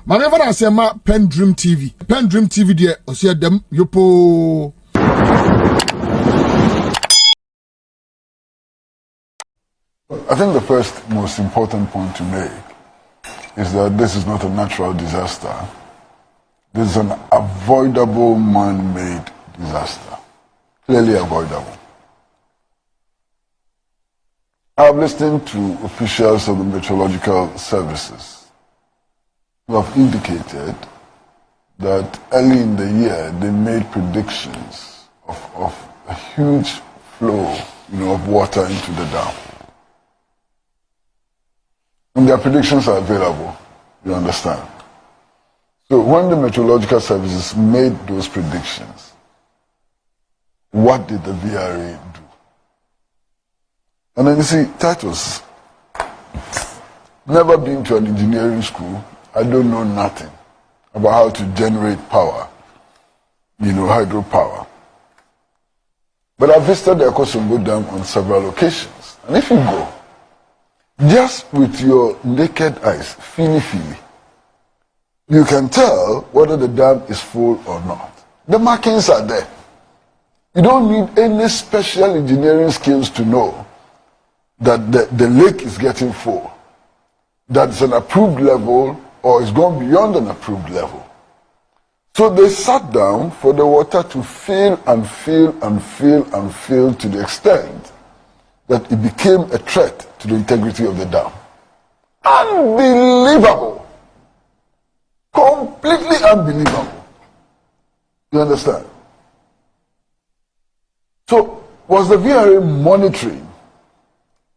Mama na say ma PENDREAM TV. PENDREAM TV there osia dem yopo. I think the first most important point to make is that this is not a natural disaster. This is an avoidable man-made disaster. Clearly avoidable. I've listened to officials of the meteorological services who have indicated that early in the year they made predictions of a huge flow, of water into the dam. And their predictions are available, you understand. So when the meteorological services made those predictions, what did the VRA do? And then you see, Titus, never been to an engineering school, I don't know nothing about how to generate power, hydropower. But I visited the Akuffo Dam on several occasions. And if you go, just with your naked eyes, feely, you can tell whether the dam is full or not. The markings are there. You don't need any special engineering skills to know that the lake is getting full, that it's an approved level or it's gone beyond an approved level. So they sat down for the water to fill and fill and fill and fill to the extent that it became a threat to the integrity of the dam. Unbelievable. Completely unbelievable. You understand? So, was the VRA monitoring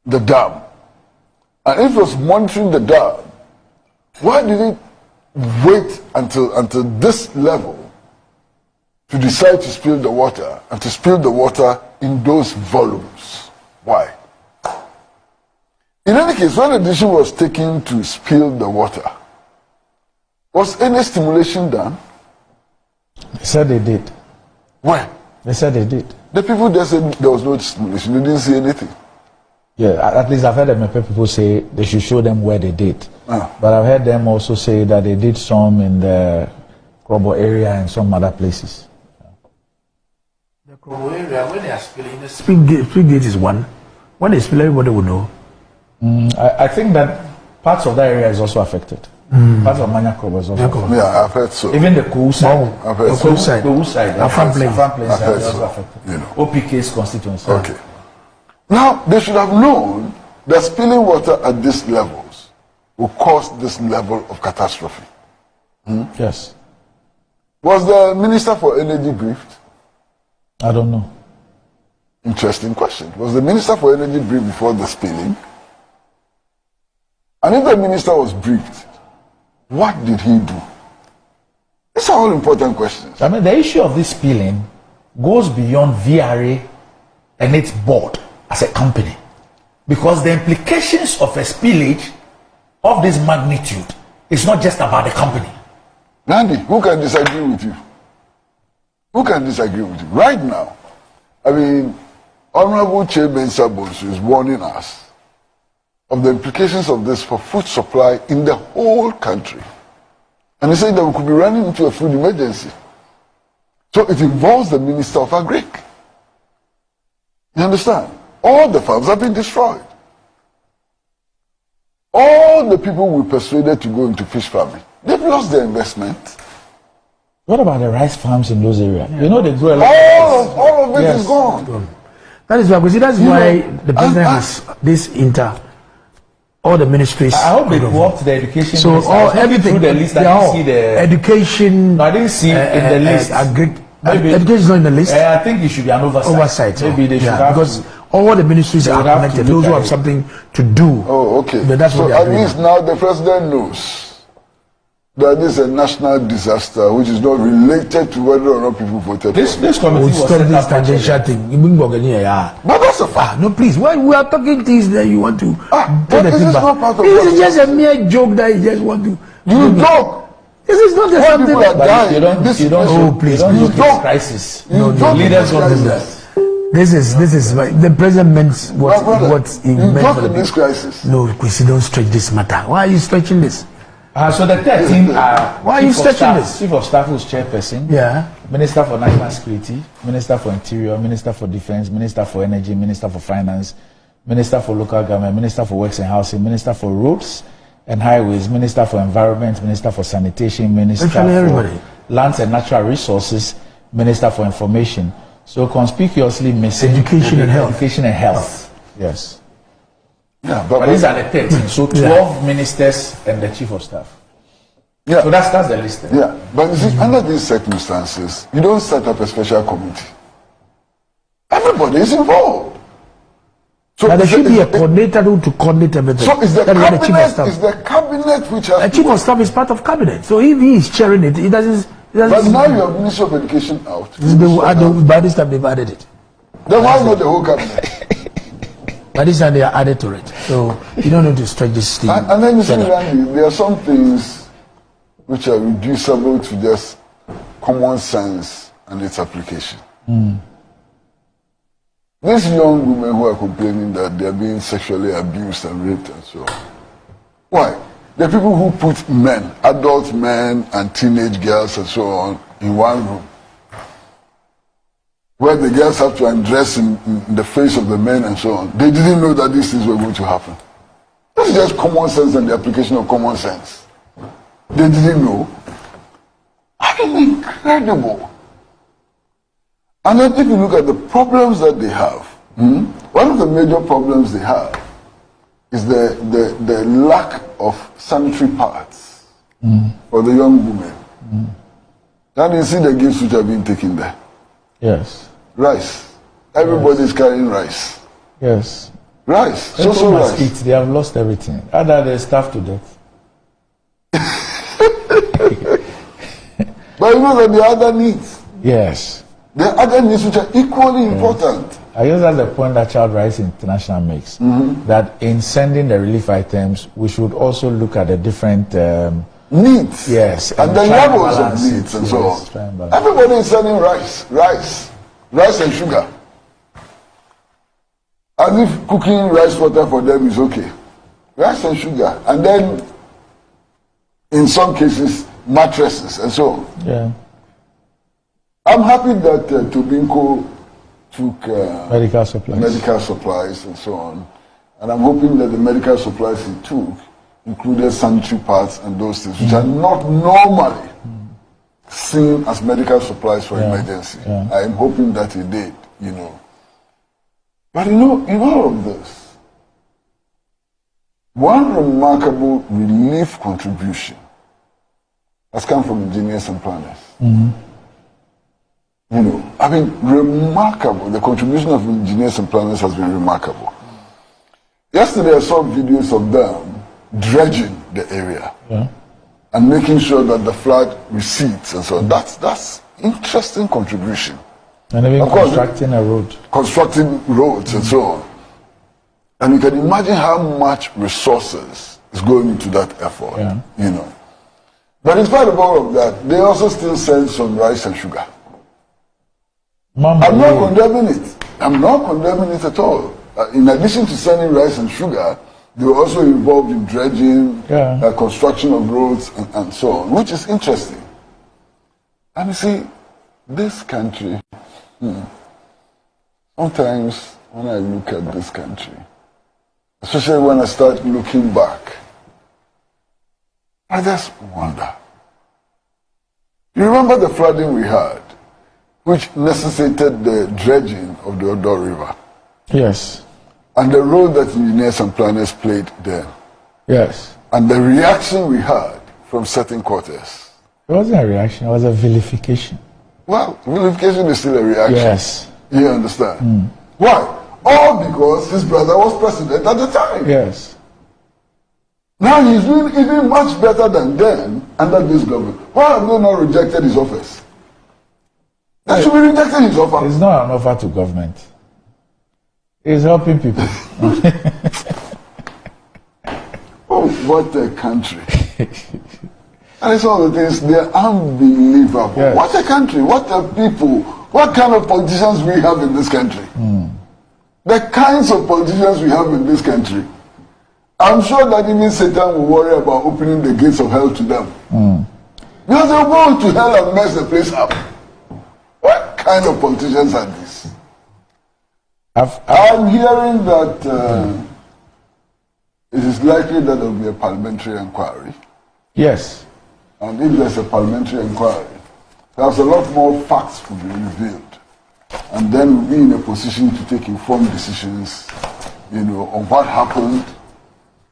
the dam? And if it was monitoring the dam, why did it wait until this level to decide to spill the water, and to spill the water in those volumes? Why? In any case, when the decision was taken to spill the water, was any stimulation done? They said they did. Where? They said they did. The people there said there was no stimulation. They didn't see anything. Yeah, at least I've heard them people say they should show them where they did. But I've heard them also say that they did some in the Krobo area and some other places. The Krobo area, when they are spilling, the spring gate is one. When they spill, everybody will know. I think that parts of that area is also affected. Parts of Manya Krobo is also affected. Yeah, I've heard so. Even the cool side. I've heard the cool side. The cool side. The front place. I've heard so. also affected. OPK's constituency. Okay. Now, they should have known that spilling water at these levels will cause this level of catastrophe. Yes. Was the Minister for Energy briefed? I don't know. Interesting question. Was the Minister for Energy briefed before the spilling? And if the Minister was briefed, what did he do? These are all important questions. I mean, the issue of this spilling goes beyond VRA and its board as a company, because the implications of a spillage of this magnitude is not just about the company. Nandi, who can disagree with you? Who can disagree with you? Right now, I mean, Honorable Chairman Sabonsu is warning us of the implications of this for food supply in the whole country. And he said that we could be running into a food emergency. So it involves the Minister of Agric. You understand? All the farms have been destroyed. All the people we persuaded to go into fish farming, they've lost their investment. What about the rice farms in those areas? They grow a lot. All of it is gone. That is why, that's why the president has this all the ministries. I hope they go up to the education. So everything. The list, I didn't see the education. No, I didn't see in the list. Education is not in the list. I think it should be an oversight. Maybe they should have because all the ministries are connected. Those who have something to do. Oh, okay. But that's so at least now the president knows that this is a national disaster which is not related to whether or not people voted this committee was stop this tangential thing. But that's a fact. No, please. Why we are talking things that you want to but this is not part of this is just a mere joke that you just want to joke. This is not just something that die. You don't please. You don't crisis. No, leaders don't do that. This is the president meant what he meant for this crisis. No, Kwesi, don't stretch this matter. Why are you stretching this? So the 13 are Why are you stretching this? Chief of Staff who's chairperson. Yeah. Minister for National Security, Minister for Interior, Minister for Defense, Minister for Energy, Minister for Finance, Minister for Local Government, Minister for Works and Housing, Minister for Roads and Highways, Minister for Environment, Minister for Sanitation, Minister for Lands and Natural Resources, Minister for Information. So conspicuously missing Education and Health. Education and Health. Yes. Yeah, But these are the 13. So 12 ministers and the Chief of Staff. Yeah. So that's the list. Yeah, but you see, under these circumstances, you don't set up a special committee. Everybody is involved. So Now there should be a coordinator to coordinate everything. So is the That cabinet, Chief of Staff. is the cabinet which has... The Chief of Staff is part of cabinet. So if he is chairing it, he doesn't... But now you have Ministry of Education out. By this time they've added it. Then why not the whole cabinet? By this time they are added to it. So you don't need to stretch this thing. And then you see, Randy, there are some things which are reducible to just common sense and its application. These young women who are complaining that they are being sexually abused and raped and so on. Why? The people who put men, adult men and teenage girls and so on in one room, where the girls have to undress in the face of the men and so on. They didn't know that these things were going to happen. This is just common sense and the application of common sense. They didn't know. I mean, incredible. And then if you look at the problems that they have, one of the major problems they have is the lack of sanitary pads for the young women. And you see the gifts which are being taken there. Yes. Rice. Everybody is carrying rice. Yes. Rice. People So must rice. eat. They have lost everything. Other they starve to death. But you know that there are other needs. Yes. There are other needs which are equally important. I guess that's the point that Child Rights International makes. That in sending the relief items, we should also look at the different Needs. yes, And the try and levels of balance needs it. and so Yes, try and on. balance. Everybody is selling rice and sugar. As if cooking rice water for them is okay. Rice and sugar. And then, in some cases, mattresses and so on. Yeah. I'm happy that Tobinco took Medical supplies. medical supplies and so on. And I'm hoping that the medical supplies he took included sanitary pads and those things, which are not normally seen as medical supplies for emergency. Yeah. I'm hoping that he did, you know. But you know, in all of this, one remarkable relief contribution has come from engineers and planners. You know, I mean, remarkable. The contribution of engineers and planners has been remarkable. Yesterday I saw videos of them dredging the area and making sure that the flood recedes and so on. That's interesting contribution. And even Of course, constructing a road. Constructing roads and so on. And you can imagine how much resources is going into that effort, you know. But in spite of all of that, they also still send some rice and sugar. I'm not condemning it. I'm not condemning it at all. In addition to sending rice and sugar, they were also involved in dredging, construction of roads, and so on, which is interesting. And you see, this country, sometimes when I look at this country, especially when I start looking back, I just wonder. You remember the flooding we had, which necessitated the dredging of the Addo River? Yes. And the role that engineers and planners played there. Yes. And the reaction we had from certain quarters. It wasn't a reaction, it was a vilification. Well, vilification is still a reaction. Yes. You understand? Why? All because his brother was president at the time. Yes. Now he's doing even much better than then under this government. Why have they not rejected his office? They should be rejecting his offer. It's not an offer to government. It's helping people. Oh, what a country. And it's all the things, they're unbelievable. Yes. What a country, what a people, what kind of politicians we have in this country. The kinds of politicians we have in this country. I'm sure that even Satan will worry about opening the gates of hell to them. Because they'll go to hell and mess the place up. What kind of politicians are these? I'm hearing that it is likely that there will be a parliamentary inquiry. Yes. And if there's a parliamentary inquiry, there's a lot more facts will be revealed. And then we'll be in a position to take informed decisions, you know, on what happened,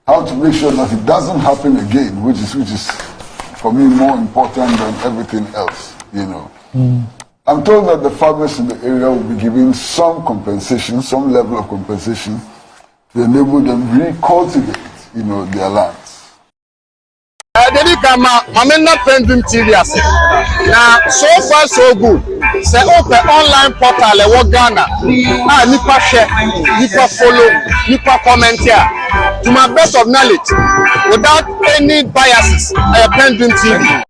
how to make sure that it doesn't happen again, which is for me more important than everything else, you know. I'm told that the farmers in the area will be given some compensation, some level of compensation to enable them recultivate, you know, their lands. PENDREAM TV ase na so far so good say open online portal e wo Ghana nipa share nipa follow nipa comment here to my best of knowledge without any biases PENDREAM TV